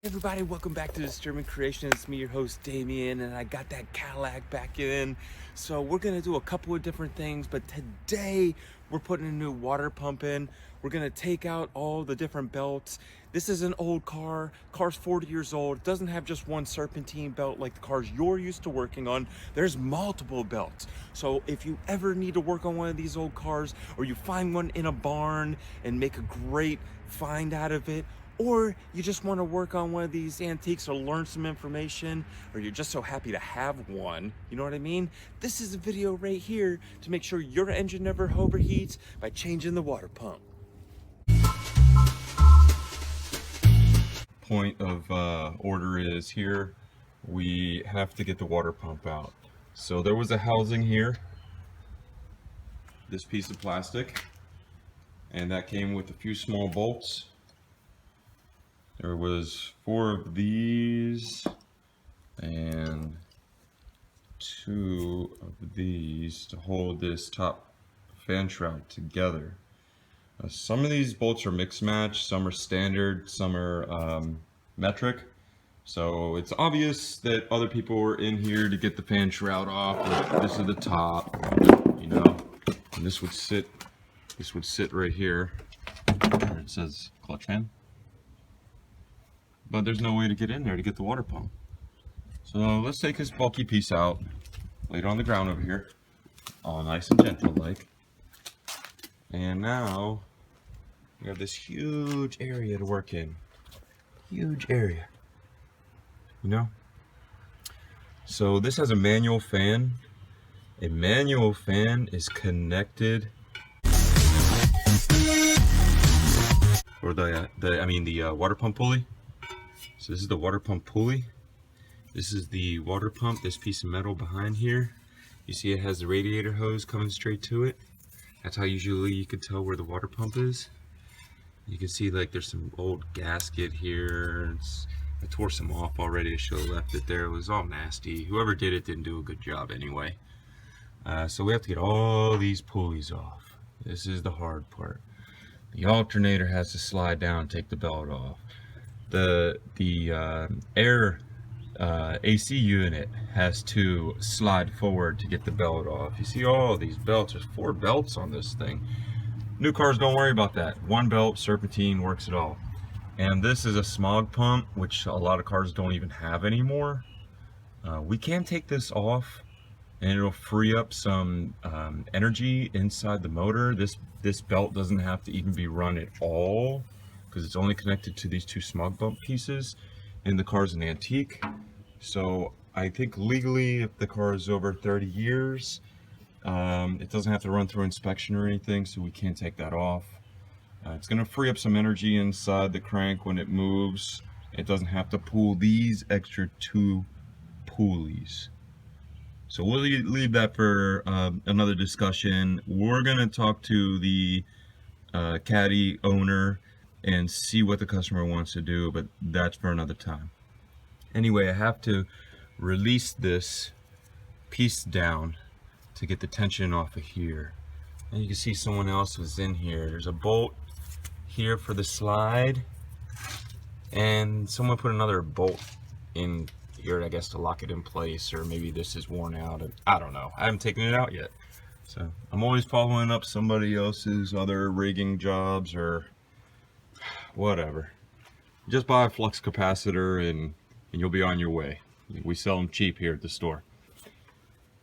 Hey everybody, welcome back to this German Creation. It's me, your host Damien, and I got that Cadillac back in. So we're gonna do a couple of different things, but today we're putting a new water pump in. We're gonna take out all the different belts. This is an old car. Car's 40 years old. It doesn't have just one serpentine belt like the cars you're used to working on. There's multiple belts. So if you ever need to work on one of these old cars, or you find one in a barn and make a great find out of it, or you just want to work on one of these antiques or learn some information, or you're just so happy to have one, you know what I mean? This is a video right here to make sure your engine never overheats by changing the water pump. Point of order is here we have to get the water pump out. So there was a housing here, this piece of plastic, and that came with a few small bolts. There was 4 of these and 2 of these to hold this top fan shroud together. Some of these bolts are mix match, some are standard, some are metric. So it's obvious that other people were in here to get the fan shroud off. This is the top, you know, and this would sit right here where it says clutch fan. But there's no way to get in there to get the water pump. So let's take this bulky piece out, lay it on the ground over here, all nice and gentle like. And now we have this huge area to work in. Huge area. You know? So this has a manual fan. A manual fan is connected, or the water pump pulley. So this is the water pump pulley. This is the water pump, this piece of metal behind here. You see it has the radiator hose coming straight to it. That's how usually you can tell where the water pump is. You can see like there's some old gasket here. I tore some off already. I should have left it there. It was all nasty. Whoever did it didn't do a good job anyway. So we have to get all these pulleys off. This is the hard part. The alternator has to slide down and take the belt off. The air AC unit has to slide forward to get the belt off. You see all these belts. There's 4 belts on this thing. New cars don't worry about that. 1 belt, serpentine, works it all. And this is a smog pump, which a lot of cars don't even have anymore. We can take this off and it'll free up some energy inside the motor. This belt doesn't have to even be run at all, because it's only connected to these 2 smog bump pieces, and the car's an antique. So I think legally, if the car is over 30 years, it doesn't have to run through inspection or anything, so we can't take that off. It's going to free up some energy inside the crank when it moves. It doesn't have to pull these extra 2 pulleys. So we'll leave that for another discussion. We're going to talk to the Caddy owner and see what the customer wants to do, but that's for another time. Anyway, I have to release this piece down to get the tension off of here. And you can see someone else was in here. There's a bolt here for the slide, and someone put another bolt in here, I guess, to lock it in place, or maybe this is worn out. I don't know. I haven't taken it out yet. So I'm always following up somebody else's other rigging jobs or whatever. Just buy a flux capacitor and you'll be on your way. We sell them cheap here at the store.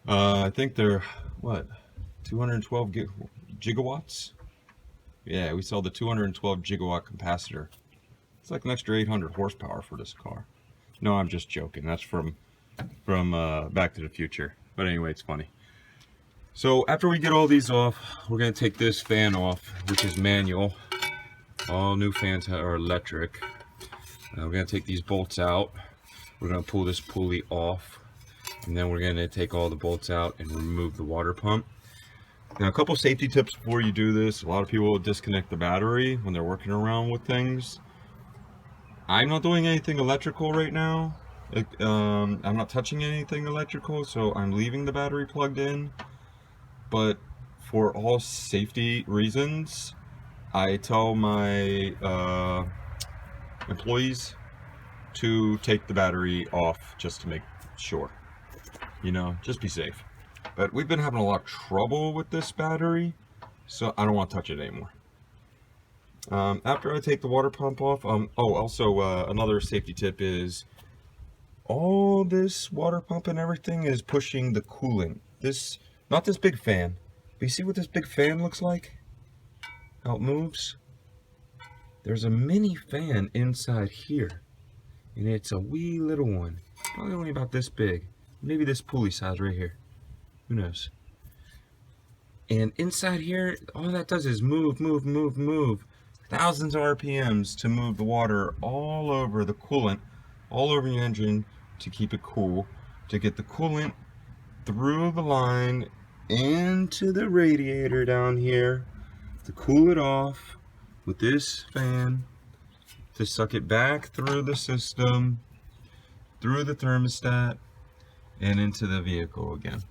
I think they're what, 212 gigawatts? Yeah, we sell the 212 gigawatt capacitor. It's like an extra 800 horsepower for this car. No, I'm just joking. That's from Back to the Future. But anyway, it's funny. So after we get all these off, we're gonna take this fan off, which is manual. All new fans are electric. We're going to take these bolts out. We're going to pull this pulley off. And then we're going to take all the bolts out and remove the water pump. Now, a couple safety tips before you do this. A lot of people will disconnect the battery when they're working around with things. I'm not doing anything electrical right now. I'm not touching anything electrical, so I'm leaving the battery plugged in. But for all safety reasons, I tell my employees to take the battery off just to make sure, you know, just be safe. But we've been having a lot of trouble with this battery, so I don't want to touch it anymore. After I take the water pump off, another safety tip is all this water pump and everything is pushing the coolant. This, not this big fan, but you see what this big fan looks like? How it moves? There's a mini fan inside here, and it's a wee little one, probably only about this big, maybe this pulley size right here, who knows. And inside here, all that does is move, thousands of RPMs to move the water all over the coolant, all over your engine to keep it cool, to get the coolant through the line into the radiator down here, to cool it off with this fan, to suck it back through the system, through the thermostat, and into the vehicle again.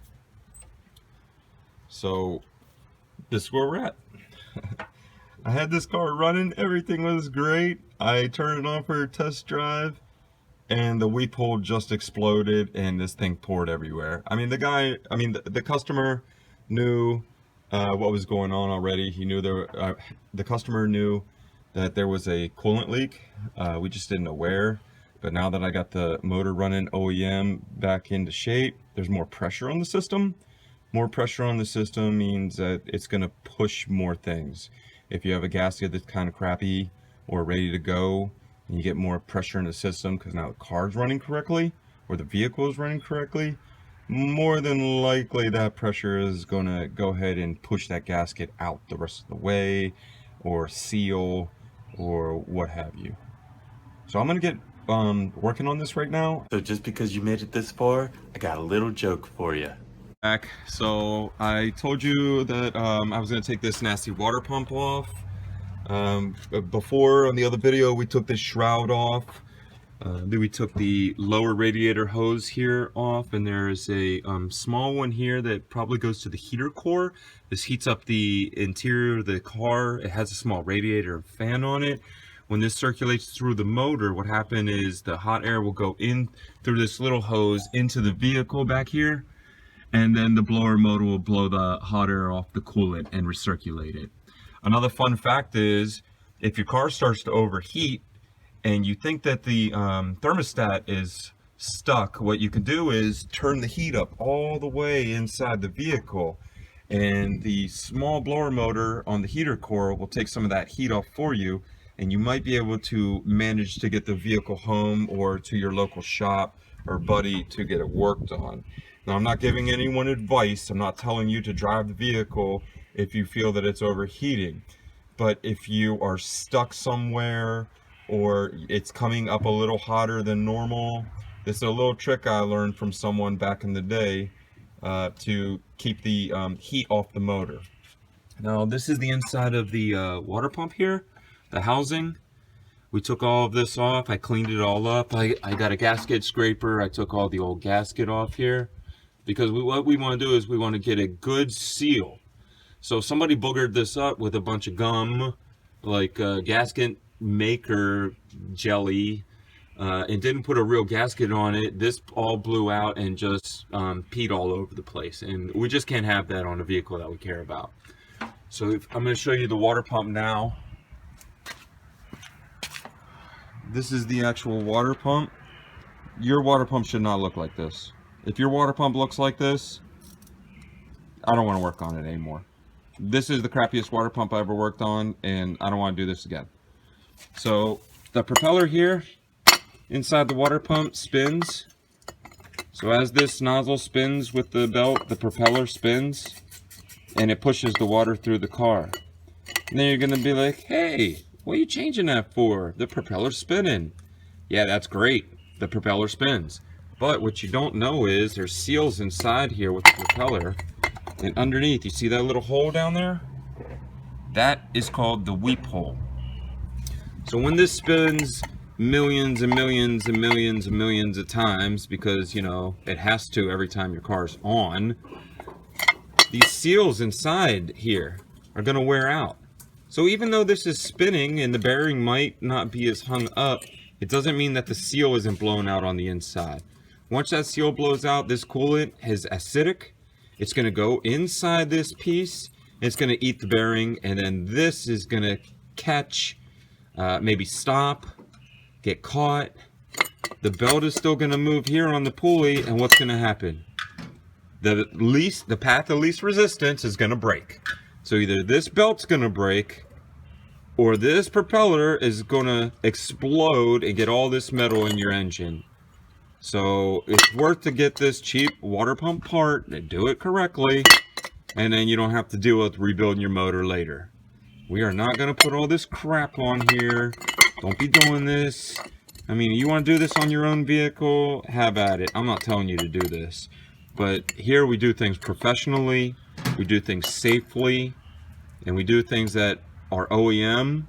So this is where we're at. I had this car running, everything was great. I turned it on for a test drive, and the weep hole just exploded, and this thing poured everywhere. I mean, the customer knew what was going on already. He knew the customer knew that there was a coolant leak. We just didn't know where. But now that I got the motor running OEM back into shape, there's more pressure on the system. More pressure on the system means that it's going to push more things. If you have a gasket that's kind of crappy or ready to go, and you get more pressure in the system because now the car's running correctly or the vehicle is running correctly, more than likely that pressure is going to go ahead and push that gasket out the rest of the way, or seal, or what have you. So I'm going to get working on this right now. So just because you made it this far, I got a little joke for you. So I told you that I was going to take this nasty water pump off. Before, on the other video, we took this shroud off. Then we took the lower radiator hose here off, and there's a small one here that probably goes to the heater core. This heats up the interior of the car. It has a small radiator and fan on it. When this circulates through the motor, what happened is the hot air will go in through this little hose into the vehicle back here, and then the blower motor will blow the hot air off the coolant and recirculate it. Another fun fact is, if your car starts to overheat and you think that the thermostat is stuck, what you can do is turn the heat up all the way inside the vehicle, and the small blower motor on the heater core will take some of that heat off for you, and you might be able to manage to get the vehicle home or to your local shop or buddy to get it worked on. Now, I'm not giving anyone advice. I'm not telling you to drive the vehicle if you feel that it's overheating. But if you are stuck somewhere or it's coming up a little hotter than normal, this is a little trick I learned from someone back in the day to keep the heat off the motor. Now, this is the inside of the water pump here, the housing. We took all of this off. I cleaned it all up. I got a gasket scraper. I took all the old gasket off here, because what we want to do is we want to get a good seal. So somebody boogered this up with a bunch of gum, like gasket maker jelly, and didn't put a real gasket on it. This all blew out and just peed all over the place. And we just can't have that on a vehicle that we care about. So I'm going to show you the water pump now. This is the actual water pump. Your water pump should not look like this. If your water pump looks like this, I don't want to work on it anymore. This is the crappiest water pump I ever worked on, and I don't want to do this again. So the propeller here inside the water pump spins. So as this nozzle spins with the belt, the propeller spins, and it pushes the water through the car. And then you're going to be like, hey, what are you changing that for? The propeller's spinning. Yeah, that's great. The propeller spins. But what you don't know is there's seals inside here with the propeller, and underneath, you see that little hole down there? That is called the weep hole. So when this spins millions and millions and millions and millions of times, because, you know, it has to every time your car's on, these seals inside here are going to wear out. So even though this is spinning and the bearing might not be as hung up, it doesn't mean that the seal isn't blown out on the inside. Once that seal blows out, this coolant is acidic. It's going to go inside this piece. It's going to eat the bearing, and then this is going to catch, maybe stop, get caught. The belt is still going to move here on the pulley, and what's going to happen? The path of least resistance is going to break. So either this belt's going to break, or this propeller is going to explode and get all this metal in your engine. So it's worth to get this cheap water pump part and do it correctly, and then you don't have to deal with rebuilding your motor later. We are not going to put all this crap on here. Don't be doing this. I mean, you want to do this on your own vehicle, have at it. I'm not telling you to do this. But here we do things professionally, we do things safely, and we do things that are OEM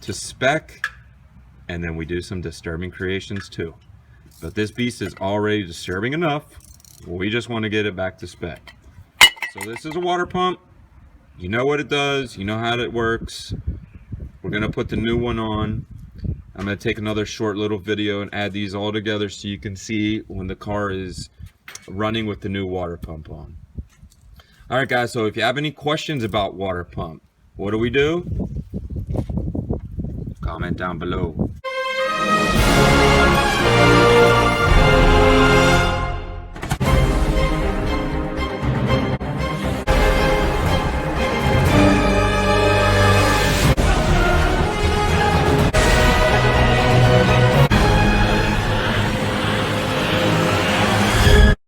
to spec, and then we do some disturbing creations too. But this beast is already disturbing enough. We just want to get it back to spec. So this is a water pump. You know what it does. You know how it works. We're going to put the new one on. I'm going to take another short little video and add these all together so you can see when the car is running with the new water pump on. Alright guys, so if you have any questions about water pump, what do? Comment down below.